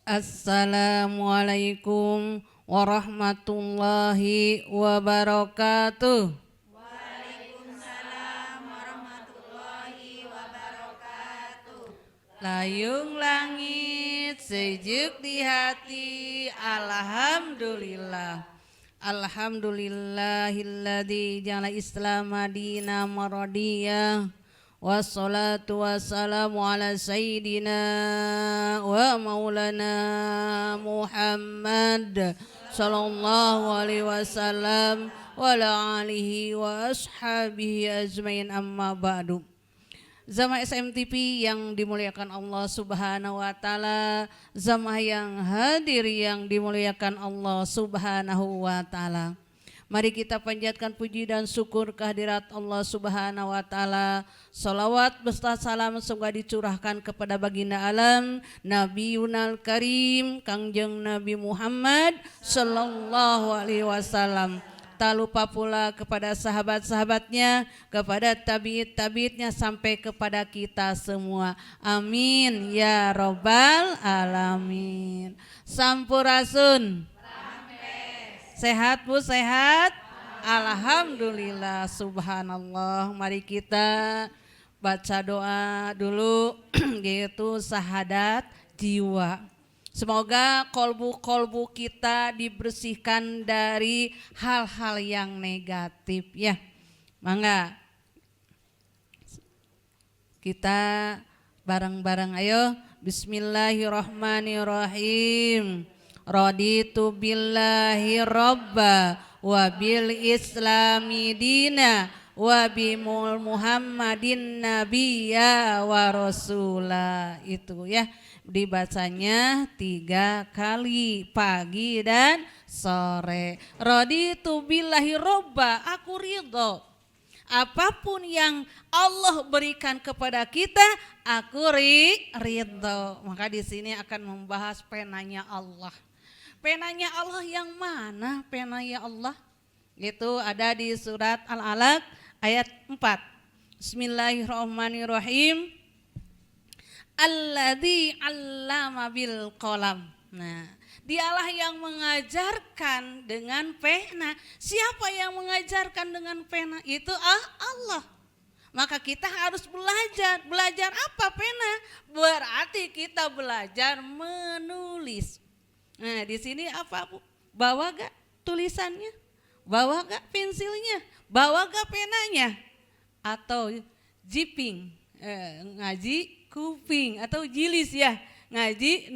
Assalamualaikum warahmatullahi wabarakatuh. Waalaikumsalam warahmatullahi wabarakatuh. Layung langit, sejuk di hati, alhamdulillah. Alhamdulillahilladzi ja'ala Islam madina maradiyah. Wassalatu wassalamu ala sayyidina wa maulana Muhammad sallallahu alaihi wasallam wa ala alihi wa ashabihi ajmain, amma ba'du. Zama SMTV yang dimuliakan Allah Subhanahu wa taala, zama yang hadir yang dimuliakan Allah Subhanahu wa taala. Mari kita panjatkan puji dan syukur kehadirat Allah Subhanahu wa taala. Salawat beserta salam semoga dicurahkan kepada baginda alam Nabi Yunal Karim Kangjeng Nabi Muhammad sallallahu alaihi wasallam. Tak lupa pula kepada sahabat-sahabatnya, kepada tabi'it-tabi'itnya sampai kepada kita semua. Amin ya robbal alamin. Sampurasun. Sehat Bu, sehat? Alhamdulillah, subhanallah. Mari kita baca doa dulu yaitu syahadat jiwa. Semoga kolbu-kolbu kita dibersihkan dari hal-hal yang negatif ya. Mangga kita bareng-bareng, ayo. Bismillahirrahmanirrahim. Raditu billahi robba wa bil islami dina wa bimul muhammadin nabiyya wa rasula. Itu ya, dibacanya 3 kali pagi dan sore. Raditu billahi robba, aku ridho apapun yang Allah berikan kepada kita, aku ridho. Maka di sini akan membahas penanya Allah. Penanya Allah yang mana penanya Allah? Itu ada di surat Al-Alaq ayat 4. Bismillahirrahmanirrahim. Alladzi 'allama bil qalam. Nah, dialah yang mengajarkan dengan pena. Siapa yang mengajarkan dengan pena? Itu Allah. Maka kita harus belajar. Belajar apa pena? Berarti kita belajar menulis. Nah, di sini apa Bu? Bawa gak tulisannya? Bawa gak pensilnya? Bawa gak penanya? Atau jiping, ngaji kuping, atau jilis ya, ngaji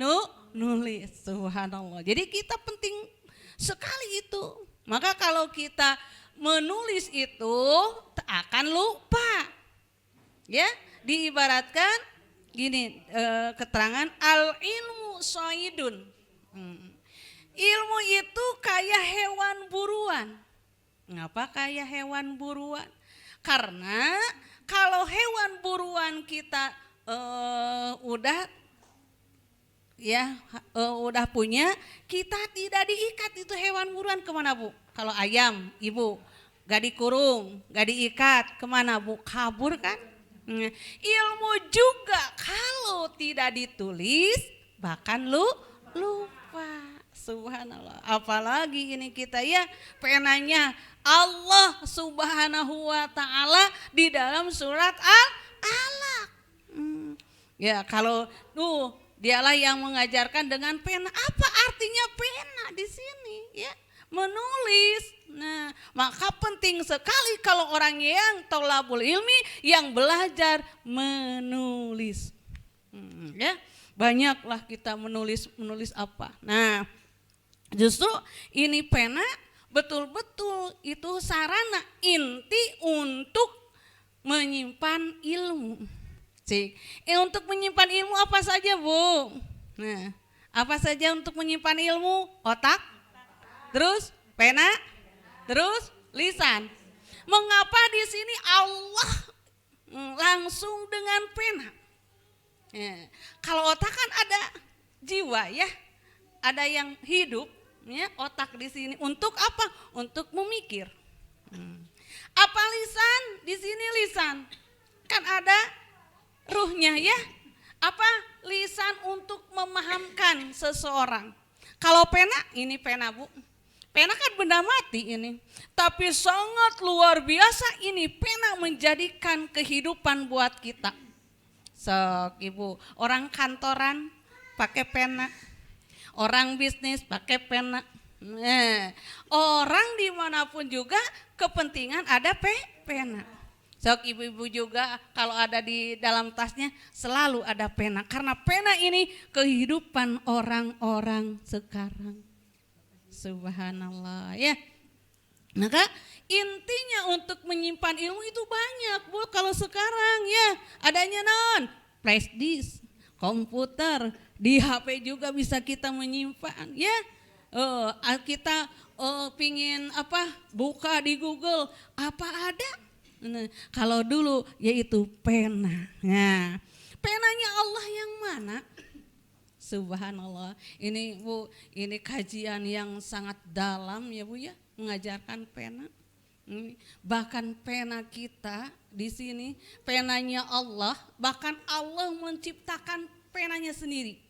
nulis. Subhanallah. Jadi kita penting sekali itu. Maka kalau kita menulis itu akan lupa. Ya, diibaratkan gini, keterangan al ilmu soidun. Ilmu itu kayak hewan buruan. Ngapa kayak hewan buruan? Karena kalau hewan buruan kita udah punya, kita tidak diikat. Itu hewan buruan kemana Bu? Kalau ayam ibu gak dikurung, gak diikat, kemana Bu? Kabur kan? Ilmu juga kalau tidak ditulis bahkan lupa. Subhanallah. Apalagi ini kita ya, penanya Allah Subhanahu wa taala di dalam surat Al-Alaq. Ya, kalau dialah yang mengajarkan dengan pena. Apa artinya pena di sini? Ya, menulis. Nah, maka penting sekali kalau orang yang thalabul ilmi, yang belajar menulis. Ya, banyaklah kita menulis apa. Nah, justru ini pena betul-betul itu sarana inti untuk menyimpan ilmu. Untuk menyimpan ilmu apa saja Bu? Nah, apa saja untuk menyimpan ilmu? Otak, terus pena, terus lisan. Mengapa di sini Allah langsung dengan pena? Ya, kalau otak kan ada jiwa ya, ada yang hidup ya, otak di sini untuk apa? Untuk memikir. Apa lisan? Di sini lisan kan ada ruhnya ya. Apa lisan untuk memahamkan menyembuhkan seseorang. Kalau pena, ini pena Bu. Pena kan benda mati ini. Tapi sangat luar biasa ini pena menjadikan kehidupan buat kita. Sok Ibu, orang kantoran pakai pena. Orang bisnis pakai pena. Orang dimanapun juga kepentingan ada pena. Sok ibu-ibu juga kalau ada di dalam tasnya selalu ada pena. Karena pena ini kehidupan orang-orang sekarang. Subhanallah ya. Maka intinya untuk menyimpan ilmu itu banyak Bu. Kalau sekarang ya adanya flash disk, komputer, di HP juga bisa kita menyimpan ya. Kita pingin buka di Google apa ada. Nah, kalau dulu yaitu pena. Nah, penanya Allah yang mana? Subhanallah. Ini Bu, ini kajian yang sangat dalam ya Bu ya, mengajarkan pena. Bahkan pena kita di sini penanya Allah, bahkan Allah menciptakan penanya sendiri.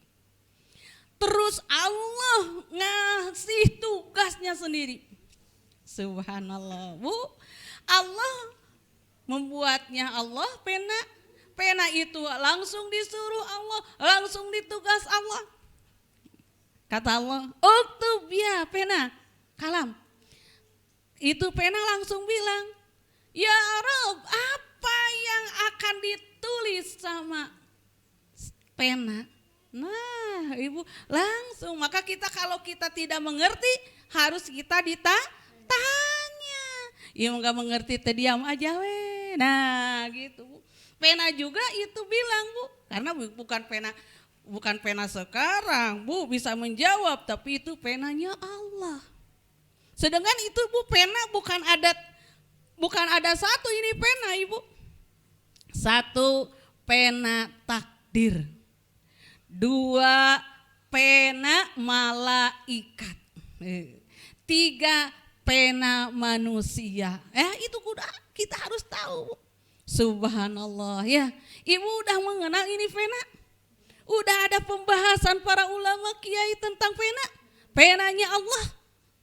Terus Allah ngasih tugasnya sendiri. Subhanallah Bu. Allah membuatnya Allah pena itu langsung disuruh Allah, langsung ditugas Allah. Kata Allah, uktub ya pena, kalam. Itu pena langsung bilang, ya Rob, apa yang akan ditulis sama pena? Nah Ibu langsung, maka kita kalau kita tidak mengerti harus kita ditanya. Ya enggak mengerti diam aja we. Nah gitu Bu. Pena juga itu bilang Bu, karena bukan pena sekarang Bu bisa menjawab, tapi itu penanya Allah. Sedangkan itu Bu pena bukan ada satu ini pena Ibu. Satu pena takdir. Dua pena malaikat. Tiga pena manusia. Itu kita harus tahu. Subhanallah ya. Ibu udah mengenal ini pena. Udah ada pembahasan para ulama kiai tentang pena. Penanya Allah.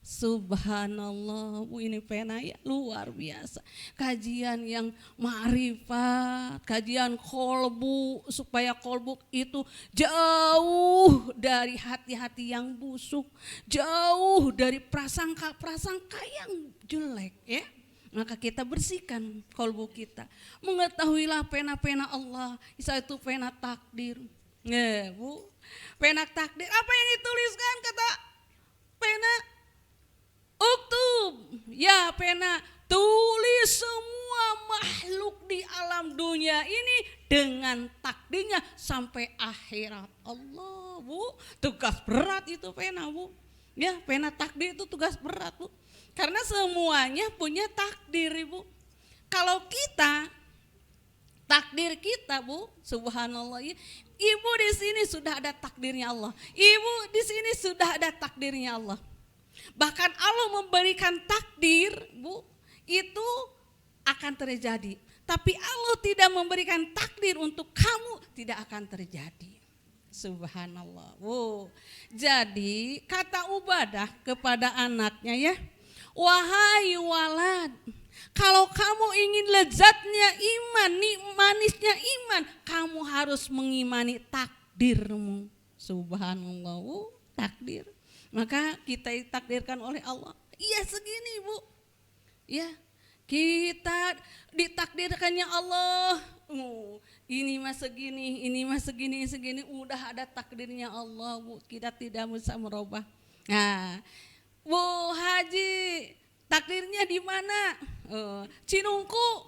Subhanallah Bu, ini pena ya luar biasa. Kajian yang ma'rifat, kajian kolbu, supaya kolbu itu jauh dari hati-hati yang busuk, jauh dari prasangka-prasangka yang jelek ya. Maka kita bersihkan kolbu kita. Mengetahuilah pena-pena Allah, itu pena takdir. Bu, pena takdir apa yang dituliskan kata pena? Uktub, ya pena, tulis semua makhluk di alam dunia ini dengan takdirnya sampai akhirat. Allah Bu, tugas berat itu pena Bu. Ya pena takdir itu tugas berat Bu. Karena semuanya punya takdir Ibu. Kalau kita, takdir kita Bu, subhanallah ya. Ibu di sini sudah ada takdirnya Allah. Ibu di sini sudah ada takdirnya Allah. Bahkan Allah memberikan takdir Bu, itu akan terjadi. Tapi Allah tidak memberikan takdir untuk kamu, tidak akan terjadi. Subhanallah Bu. Jadi kata Ubadah kepada anaknya ya, wahai walad, kalau kamu ingin lezatnya iman, manisnya iman, kamu harus mengimani takdirmu. Subhanallah Bu, takdir. Maka kita ditakdirkan oleh Allah. Iya segini Bu. Ya, kita ditakdirkannya Allah. Ini mah segini, segini. Udah ada takdirnya Allah Bu. Kita tidak bisa merubah. Nah, Bu Haji, takdirnya di mana? Cinungku.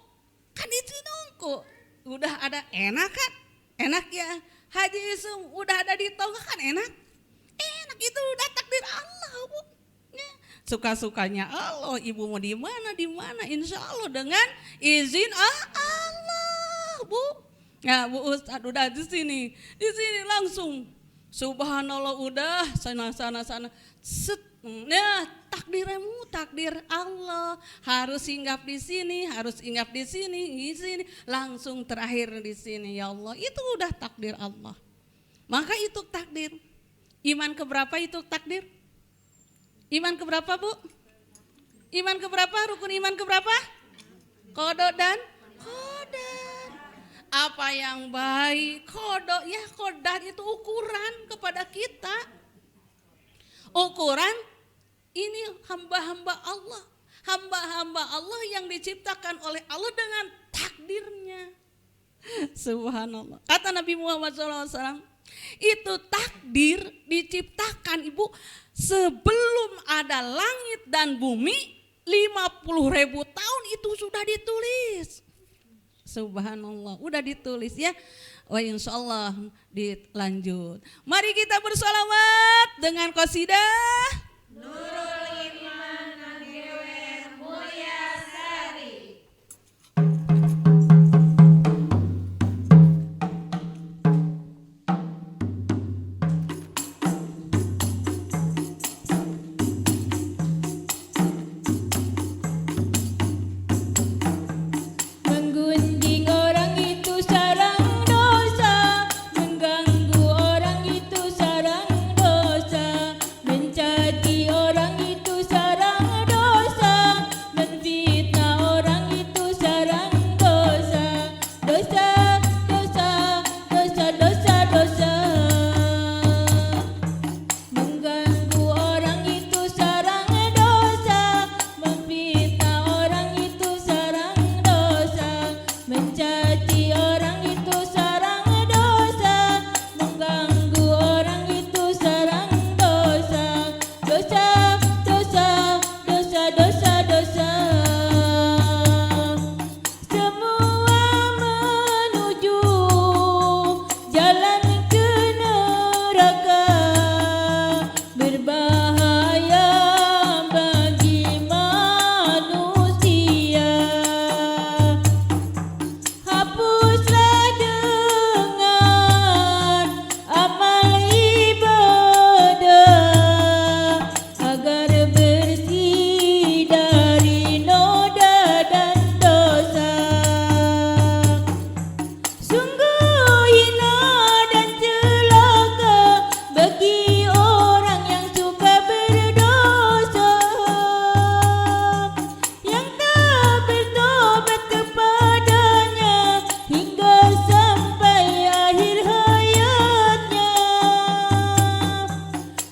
Kan di Cinungku. Udah ada enak kan? Enak ya. Haji Isum udah ada di Tonga kan enak? Enak itu udah takdir Allah Bu. Ya. Suka-sukanya Allah, ibu mau di mana, insya Allah dengan izin Allah Bu. Ya Bu Ustadz udah di sini langsung. Subhanallah udah sana. Nah takdirmu takdir Allah, harus hinggap di sini, langsung terakhir di sini ya Allah. Itu udah takdir Allah. Maka itu takdir. Iman keberapa itu takdir? Iman keberapa, Bu? Iman keberapa? Rukun iman keberapa? Qada dan qadar. Apa yang baik, qada ya qadar itu ukuran kepada kita. Ukuran ini hamba-hamba Allah. Hamba-hamba Allah yang diciptakan oleh Allah dengan takdirnya. Subhanallah. Kata Nabi Muhammad SAW, itu takdir diciptakan Ibu sebelum ada langit dan bumi 50.000 tahun itu sudah ditulis. Subhanallah, udah ditulis ya. Wah, insya Allah dilanjut. Mari kita bersolawat dengan qasidah Nurul Iman Nanggewer Mulia Sari. Menggunjing orang itu sarang dosa, mengganggu orang itu sarang dosa, mencaci orang itu sarang dosa, menfitnah orang itu sarang dosa, dosa, dosa, dosa, dosa, dosa. Mengganggu orang itu sarang dosa, memfitnah orang itu sarang dosa, mencaci orang itu sarang dosa, mengganggu orang itu sarang dosa, dosa, dosa, dosa, dosa, dosa. Semua menuju jalan ke neraka, berbahaya bagi manusia. Hapuslah dengan amal ibadah, agar bersih dari noda dan dosa. Sungguh hina dan celaka bagi orang yang suka berdosa, yang tak bertobat kepadanya hingga sampai akhir hayatnya.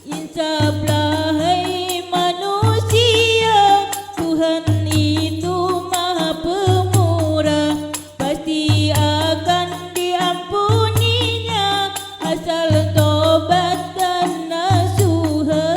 Insaflah hai manusia, Tuhan itu Maha Pemurah, pasti akan diampuninya asal tobat dan nasuha.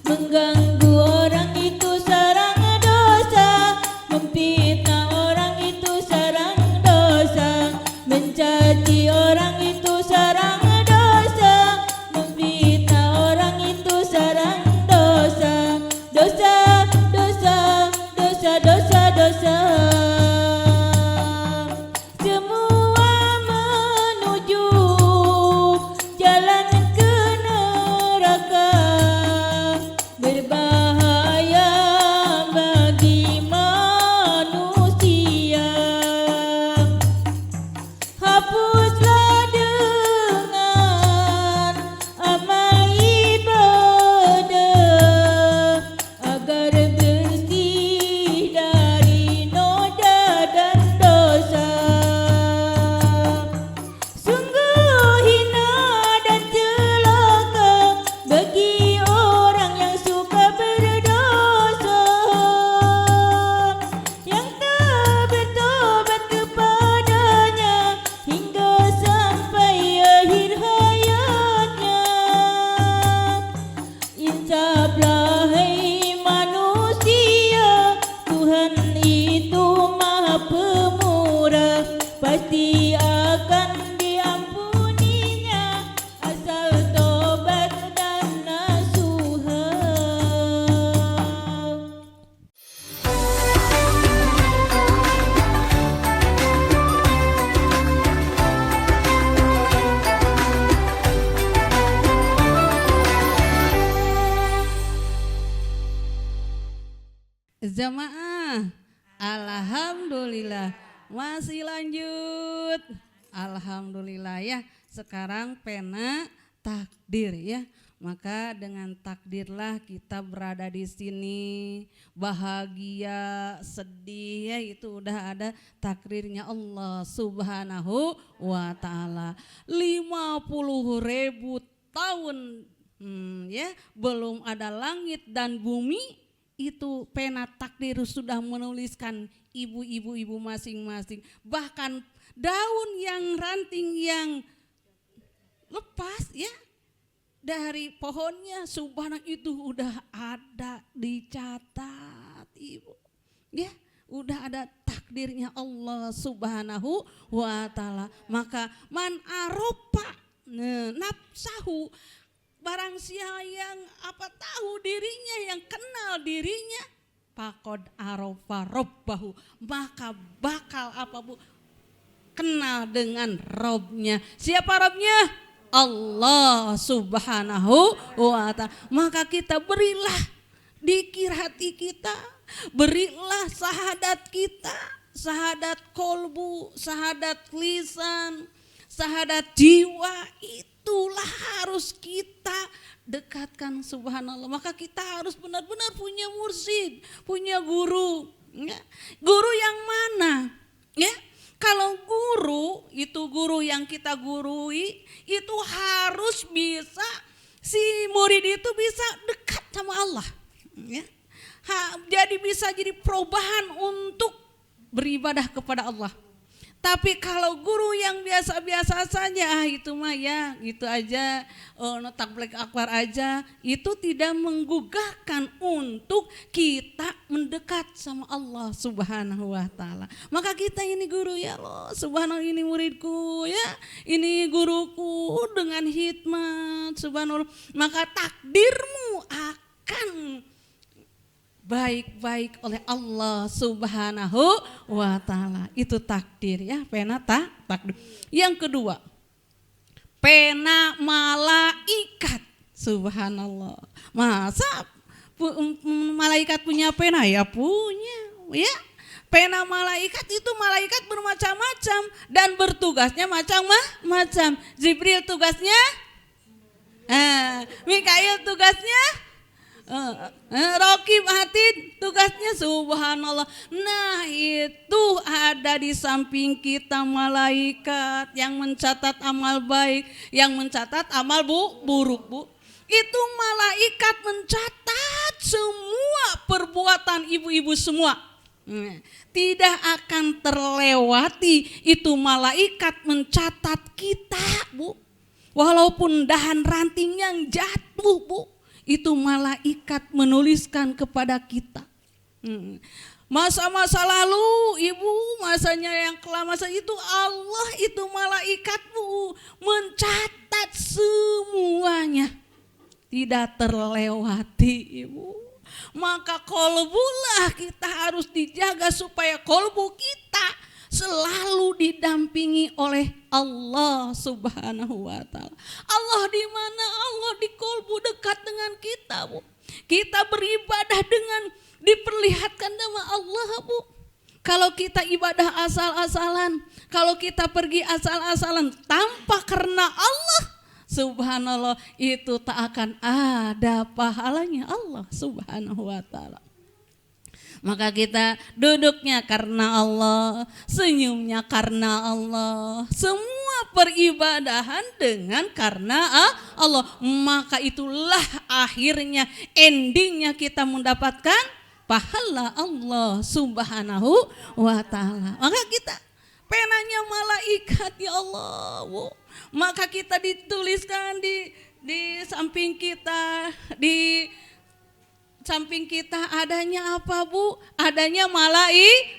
Mengganggu orang itu sarang dosa, memfitnah orang itu sarang dosa, mencaci orang itu sarang dosa, memfitnah orang itu sarang dosa, dosa, dosa, dosa, dosa, dosa. Semua menuju jalan ke neraka, berbahaya bagi manusia. Hapuslah dengan amal ibadah, agar bersih dari noda dan dosa. Sungguh hina dan celaka bagi orang yang suka berdosa, yang tak bertobat kepadanya hingga sampai akhir hayatnya. Insaflah hai manusia, Tuhan itu Maha Pemurah, pasti akan diampuninya asal tobat dan nasuha. Jamaah, alhamdulillah masih lanjut. Alhamdulillah ya. sekarang pena takdir ya. Maka dengan takdirlah kita berada di sini, bahagia, sedih ya, itu udah ada takdirnya Allah Subhanahu wa taala. 50.000 tahun ya belum ada langit dan bumi, itu pena takdir sudah menuliskan ibu masing-masing. Bahkan daun yang ranting yang lepas ya dari pohonnya, subhanallah, itu udah ada dicatat Ibu. Ya, udah ada takdirnya Allah Subhanahu wa taala. Maka man aropa nafsahu, barang siapa yang tahu dirinya, yang kenal dirinya, faqad arofa robbahu, maka bakal Bu? Kenal dengan Robnya. Siapa Robnya? Allah Subhanahu wa ta'ala. Maka kita berilah dikir hati kita, berilah syahadat kita, syahadat kolbu, syahadat lisan, syahadat jiwa, itulah harus kita dekatkan subhanallah. Maka kita harus benar-benar punya mursyid, punya guru ya. Guru yang mana ya? Kalau guru, itu guru yang kita gurui, itu harus bisa, si murid itu bisa dekat sama Allah. Ya. Jadi bisa jadi perubahan untuk beribadah kepada Allah. Tapi kalau guru yang biasa-biasa saja, itu mah ya gitu aja, tablek akbar aja, itu tidak menggugahkan untuk kita mendekat sama Allah Subhanahu wa taala. Maka kita ini guru ya Allah, subhanallah, ini muridku ya, ini guruku dengan hikmat subhanallah. Maka takdirmu akan baik-baik oleh Allah Subhanahu wa taala. Itu takdir ya, pena takdir. Yang kedua, pena malaikat. Subhanallah. Masa malaikat punya pena? Ya punya, ya. Pena malaikat itu malaikat bermacam-macam dan bertugasnya macam-macam. Jibril tugasnya, Mikail tugasnya, Raqib Atid tugasnya subhanallah. Nah itu ada di samping kita malaikat yang mencatat amal baik, yang mencatat amal buruk Bu. Itu malaikat mencatat semua perbuatan ibu-ibu semua. Tidak akan terlewati itu malaikat mencatat kita Bu. Walaupun dahan ranting yang jatuh Bu, itu malaikat menuliskan kepada kita. Masa-masa lalu Ibu, masanya yang kelam, masa itu Allah itu malaikat Bu mencatat semuanya, tidak terlewati Ibu. Maka kolbulah kita harus dijaga supaya kolbu kita selalu didampingi oleh Allah Subhanahu wa taala. Allah di mana? Allah di kolbu, dekat dengan kita Bu. Kita beribadah dengan diperlihatkan nama Allah Bu. Kalau kita ibadah asal-asalan, kalau kita pergi asal-asalan tanpa karena Allah, subhanallah, itu tak akan ada pahalanya Allah Subhanahu wa taala. Maka kita duduknya karena Allah, senyumnya karena Allah, semua peribadahan dengan karena Allah. Maka itulah akhirnya, endingnya kita mendapatkan pahala Allah Subhanahu wa taala. Maka kita penanya malaikat ya Allah Bu. Maka kita dituliskan di samping kita, di samping kita adanya apa Bu? Adanya malaikat.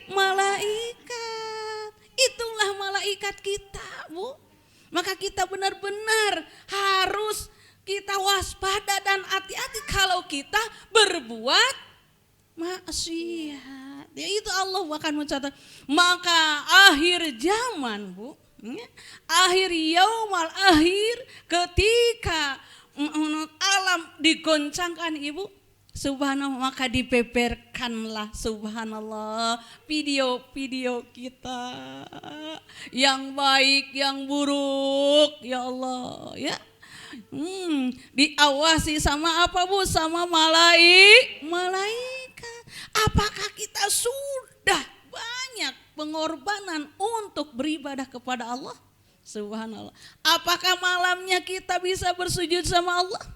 Itulah malaikat kita Bu. Maka kita benar-benar harus kita waspada dan hati-hati kalau kita berbuat maksiat. Ya itu Allah akan mencatat. Maka akhir zaman Bu, akhir yaumal akhir, ketika alam digoncangkan Ibu, Subhanallah, maka dibeberkanlah subhanallah video-video kita yang baik, yang buruk, ya Allah ya. Diawasi sama apa Bu? Sama malaikat. Apakah kita sudah banyak pengorbanan untuk beribadah kepada Allah? Subhanallah. Apakah malamnya kita bisa bersujud sama Allah?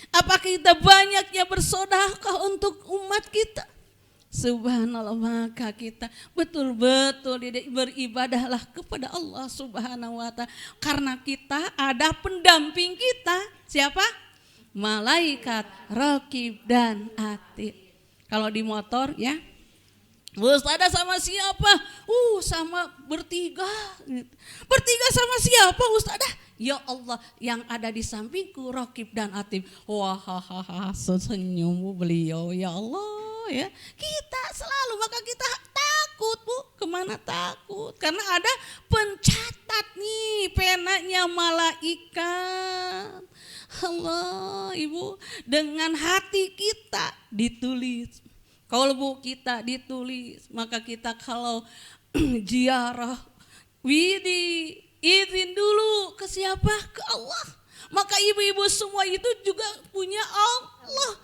Apakah kita banyaknya bersedekah untuk umat kita? Subhanallah, maka kita betul-betul beribadahlah kepada Allah Subhanahu wa ta'ala. Karena kita ada pendamping kita. Siapa? Malaikat raqib dan atid. Kalau di motor ya, Ustazah sama siapa? Sama bertiga. Bertiga sama siapa Ustazah? Ya Allah, yang ada di sampingku raqib dan atid. Wah, senyum beliau, ya Allah ya. Kita selalu, maka kita takut Bu. Kemana takut? Karena ada pencatat nih, penanya malaikat. Allah Ibu, dengan hati kita ditulis. Kalbu kita ditulis, maka kita kalau ziarah widi izin dulu ke siapa? Ke Allah. Maka ibu-ibu semua itu juga punya Allah.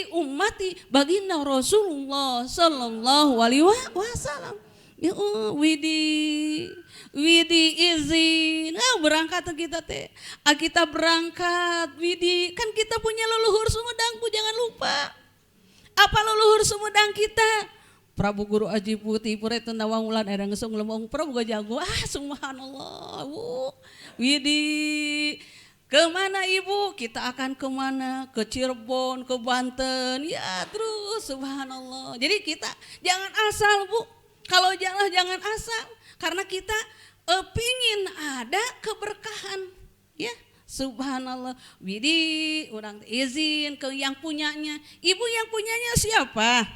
Ummati baginda Rasulullah sallallahu alaihi wasallam. Ya widi izin. Berangkat kita teh. Kita berangkat widi, kan kita punya leluhur Sumedang Bu, jangan lupa. Apa leluhur Sumedang kita? Prabu Guru Aji Putih Puretu Nawang Ulan Erang Gesung Lemong Prabu Gajago. Subhanallah Bu. Widi, kemana Ibu? Kita akan kemana? Ke Cirebon, ke Banten, ya terus subhanallah. Jadi kita jangan asal Bu. Kalau jangan asal, karena kita pingin ada keberkahan ya. Subhanallah. Widi, orang izin ke yang punyanya. Ibu yang punyanya siapa?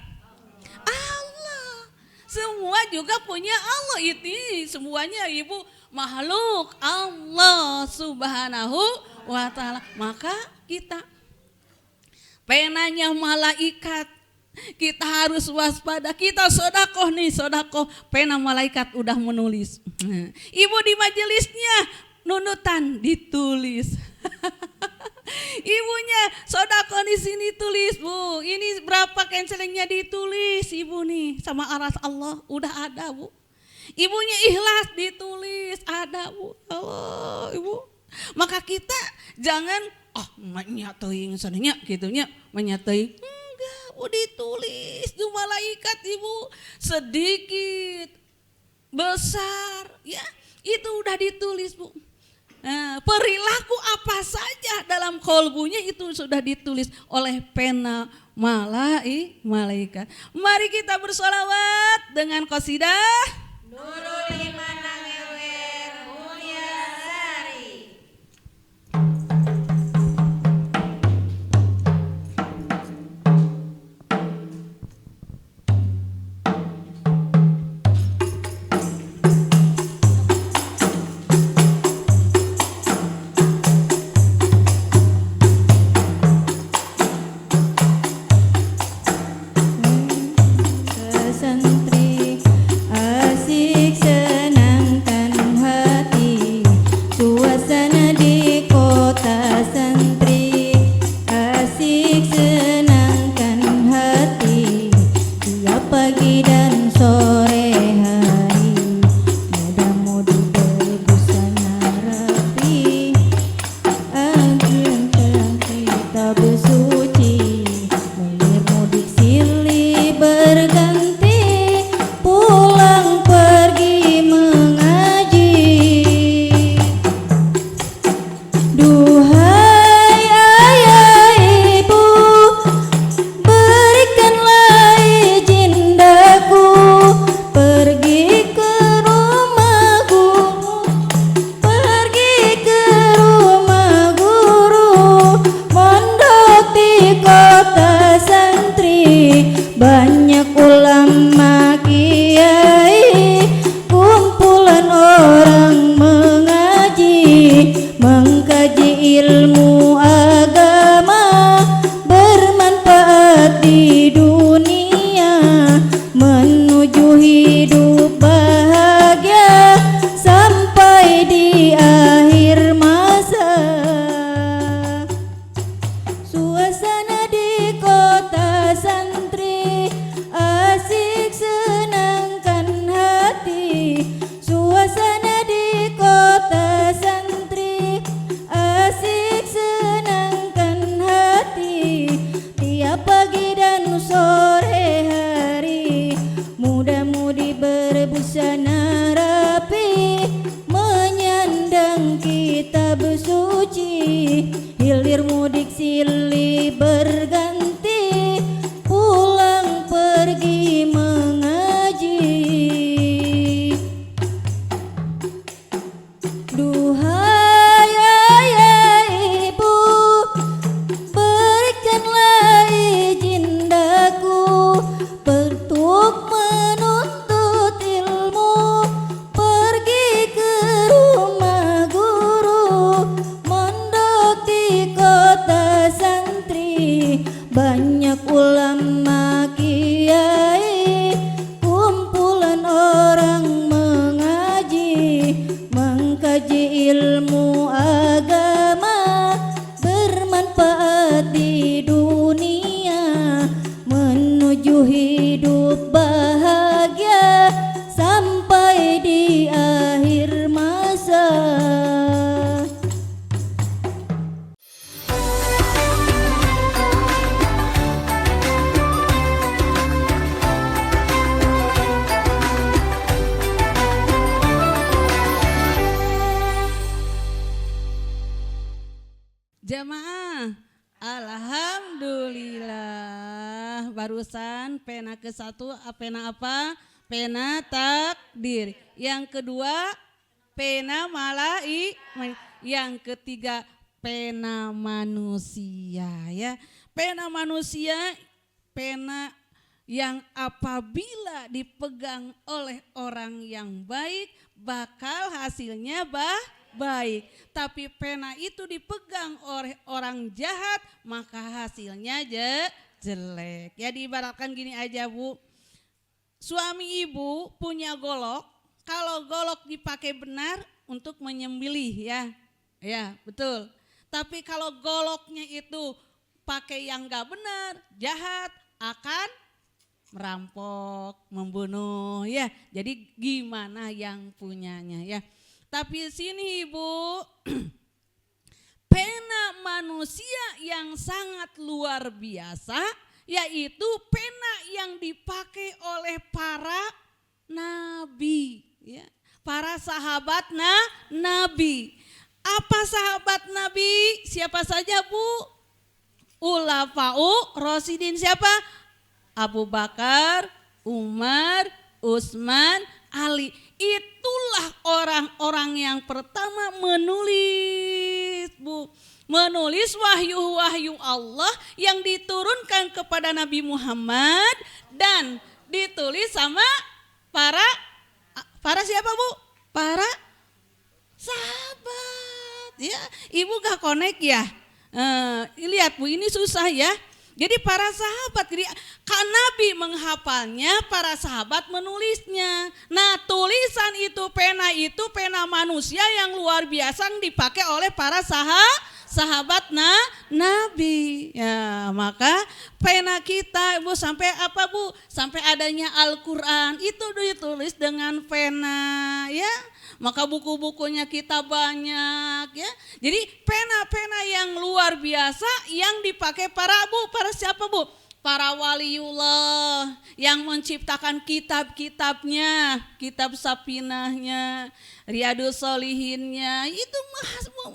Allah. Semua juga punya Allah. Itu semuanya Ibu makhluk Allah Subhanahu wa ta'ala. Maka kita penanya malaikat, kita harus waspada. Kita sodakoh nih, sodakoh. Pena malaikat udah menulis. Ibu di majelisnya nunutan ditulis. Ibunya sodakoh di sini tulis Bu. Ini berapa cancelingnya ditulis Ibu nih sama aras Allah udah ada Bu. Ibunya ikhlas ditulis ada Bu. Allah Ibu. Maka kita jangan menyateuing sananya gitunya menyateuing. Enggak Bu, ditulis di malaikat Ibu. Sedikit besar ya itu udah ditulis Bu. Perilaku apa saja dalam kolbunya itu sudah ditulis oleh pena malaikat. Mari kita bersolawat dengan qasidah Nurul Iman Nangewer Mulia Sari. Santri asik senangkan hati, suasana di kota santri asik senangkan hati, tiap pagi dan sore hari muda-mudi berbusana rapi, akhirnya kita bersuci mudik silih berganti, pulang pergi mengaji. Duhai ayah ibu, berikanlah izin daku pergi ke rumah guru, pergi ke rumah guru, mondok di kota santri, banyak ulama kiai, kumpulan orang mengaji, mengkaji ilmu agama bermanfaat suci, hilir mudik silih berganti, pulang pergi mengaji. Duhai ayah ibu, berikanlah izin daku untuk menuntut ilmu, pergi ke rumah guru, mondok di kota santri, banyak ulama kiai, kumpulan orang mengaji, mengkaji ilmu agama, bermanfaat di dunia, menuju hidup bahagia sampai di akhir masa. Jamaah, alhamdulillah. Barusan pena ke satu, pena apa? Pena takdir. Yang kedua, pena yang ketiga, pena manusia ya. Pena manusia, pena yang apabila dipegang oleh orang yang baik, bakal hasilnya baik. Tapi pena itu dipegang oleh orang jahat, maka hasilnya jelek. Ya diibaratkan gini aja Bu, suami ibu punya golok, kalau golok dipakai benar untuk menyembelih ya betul. Tapi kalau goloknya itu pakai yang gak benar, jahat, akan merampok, membunuh ya. Jadi gimana yang punyanya ya. Tapi sini Ibu, pena manusia yang sangat luar biasa, yaitu pena yang dipakai oleh para nabi ya. Para sahabat nabi. Apa sahabat nabi? Siapa saja Bu? Ulafa'u Rasidin, siapa? Abu Bakar, Umar, Utsman, Ali. Itulah orang-orang yang pertama menulis Bu. Menulis wahyu-wahyu Allah yang diturunkan kepada Nabi Muhammad dan ditulis sama para siapa Bu? Para sahabat ya. Ibu gak connect ya? Lihat Bu, ini susah ya. Jadi para sahabat, jadi kan Nabi menghafalnya, para sahabat menulisnya. Nah tulisan itu pena manusia yang luar biasa yang dipakai oleh para sahabat Nabi. Ya maka pena kita Bu sampai apa Bu? Sampai adanya Al-Quran itu ditulis dengan pena ya. Maka buku-bukunya kita banyak ya. Jadi pena-pena yang luar biasa yang dipakai para siapa Bu? Para waliullah yang menciptakan kitab-kitabnya, kitab Sapinahnya, Riyadus Shalihinnya, itu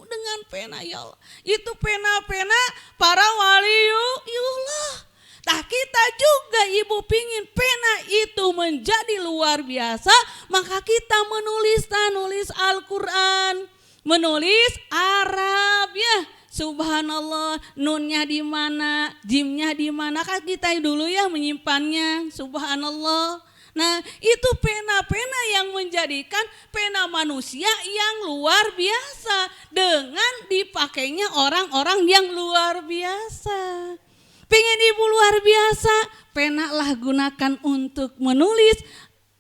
dengan pena ya Allah. Itu pena-pena para waliullah. Nah kita juga Ibu pingin pena itu menjadi luar biasa, maka kita nulis Al-Quran, menulis Arab ya. Subhanallah, nunnya di mana, jimnya di mana, kan kita dulu ya menyimpannya. Subhanallah. Nah itu pena-pena yang menjadikan pena manusia yang luar biasa dengan dipakainya orang-orang yang luar biasa. Pengen Ibu luar biasa, pena lah gunakan untuk menulis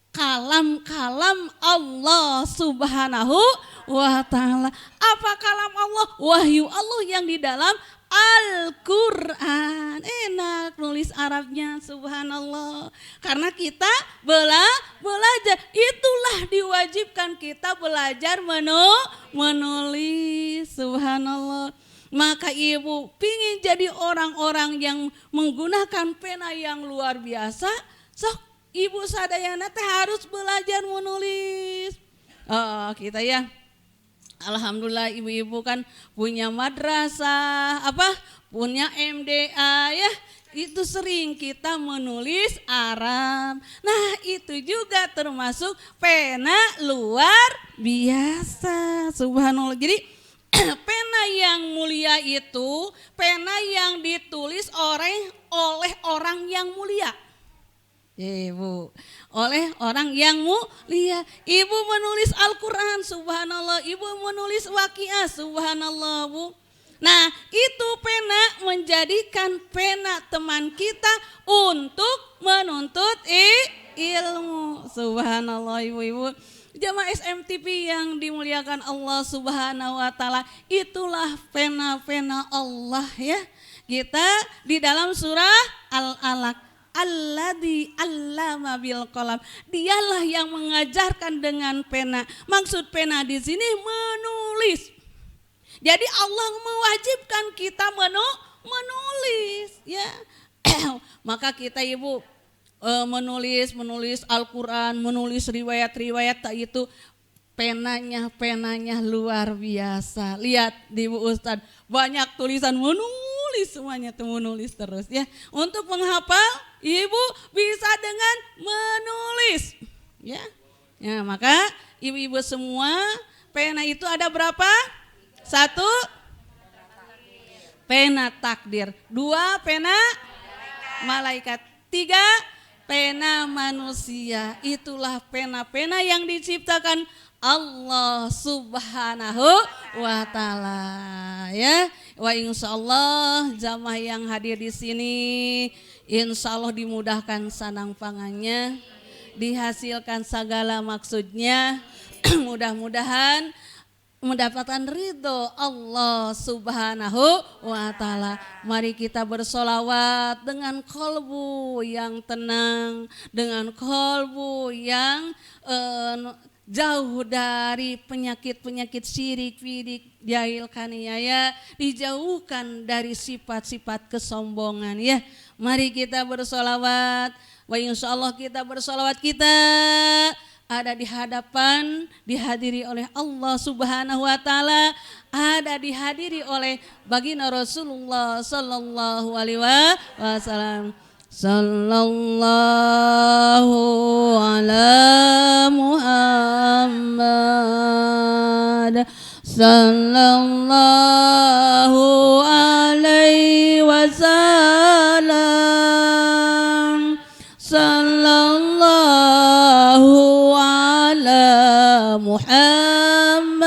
kalam-kalam Allah Subhanahu wa ta'ala. Apa kalam Allah? Wahyu Allah yang di dalam Al-Quran. Enak nulis Arabnya, subhanallah. Karena kita belajar, itulah diwajibkan kita belajar menulis, subhanallah. Maka Ibu pingin jadi orang-orang yang menggunakan pena yang luar biasa, sok Ibu sadayana teh harus belajar menulis. Kita ya Alhamdulillah ibu-ibu kan punya madrasah, punya MDA ya. Itu sering kita menulis Arab. Nah itu juga termasuk pena luar biasa. Subhanallah. Jadi pena yang mulia itu pena yang ditulis oleh orang yang mulia. Ibu, oleh orang yang mulia. Ibu menulis Al-Quran, subhanallah. Ibu menulis Waqiah, subhanallah, Bu. Nah itu pena menjadikan pena teman kita untuk menuntut ilmu. Subhanallah ibu-ibu. Jamaah SMTP yang dimuliakan Allah Subhanahu wa taala, itulah pena-pena Allah ya. Kita di dalam surah Al-Alaq, alladzi 'allama bil qalam. Dialah yang mengajarkan dengan pena. Maksud pena di sini menulis. Jadi Allah mewajibkan kita menulis ya. Maka kita ibu menulis Al-Quran, menulis riwayat-riwayat itu penanya luar biasa. Lihat di Bu Ustadz banyak tulisan menulis, semuanya tuh menulis terus ya. Untuk menghafal ibu bisa dengan menulis ya. Ya maka ibu-ibu semua pena itu ada berapa? 1 pena takdir, 2 pena malaikat, 3 pena manusia. Itulah pena-pena yang diciptakan Allah Subhanahu wa taala ya. Wa insyaallah jamaah yang hadir di sini insyaallah dimudahkan sanang pangannya, dihasilkan segala maksudnya. Mudah-mudahan mendapatkan ridho Allah Subhanahu wa taala. Mari kita bersolawat dengan kolbu yang tenang, dengan kolbu yang jauh dari penyakit-penyakit syirik, fidik, jahil, kaniaya, dijauhkan dari sifat-sifat kesombongan ya. Mari kita bersolawat. Wa insyaallah kita bersolawat kita ada di hadapan, dihadiri oleh Allah Subhanahu wa taala, ada dihadiri oleh baginda Rasulullah sallallahu alaihi wasallam. Sallallahu ala Muhammad, sallallahu alaihi wasallam, sallallahu Muhammad,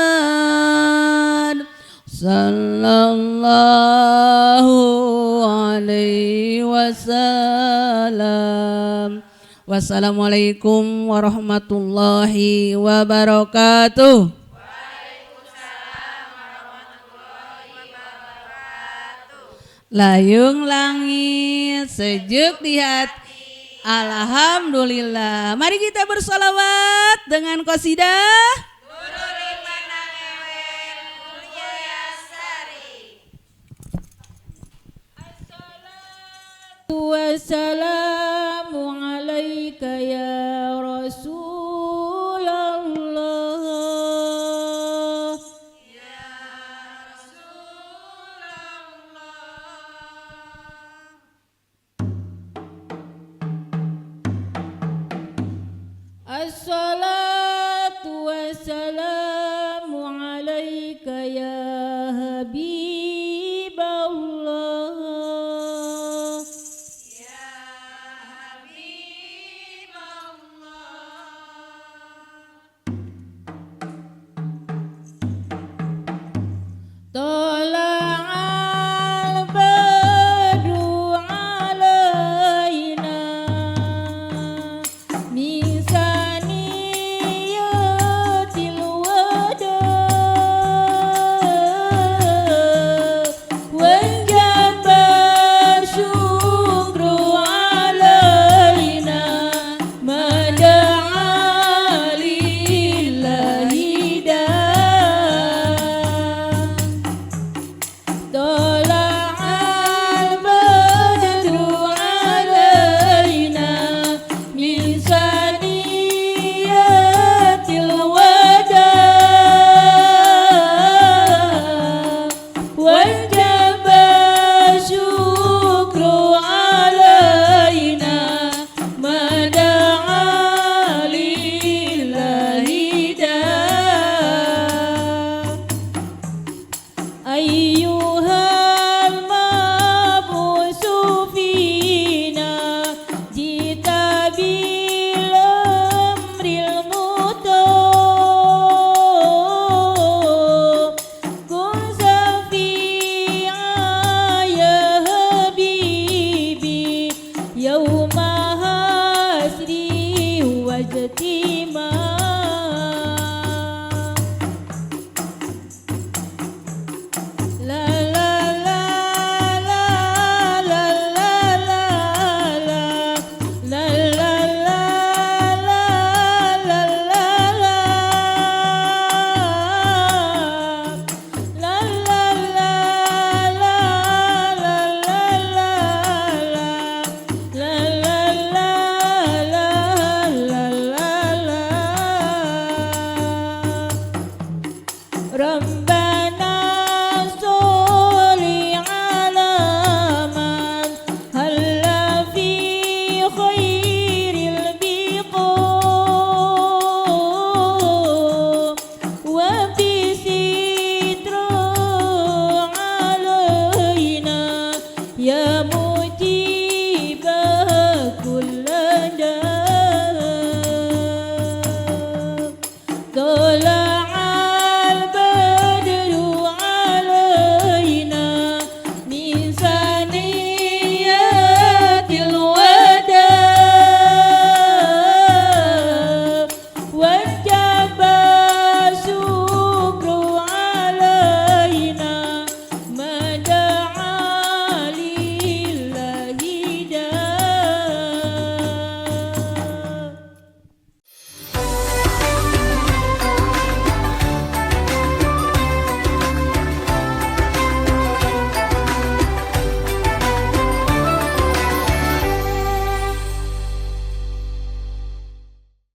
sallallahu alaihi wasallam. Wassalamualaikum warahmatullahi wabarakatuh. Layung langit, sejuk di hati, alhamdulillah. Mari kita bersolawat dengan qasidah. Wassalamu alaika ya Rasulullah. Assalatu wassalamu alaika ya Habiballah. Ya Habiballah. Tola'al badru alaina min saniyatil wada wajaba syukru alaina mada'a lillahi da. Tola'al badru alaina min saniyatil wada One,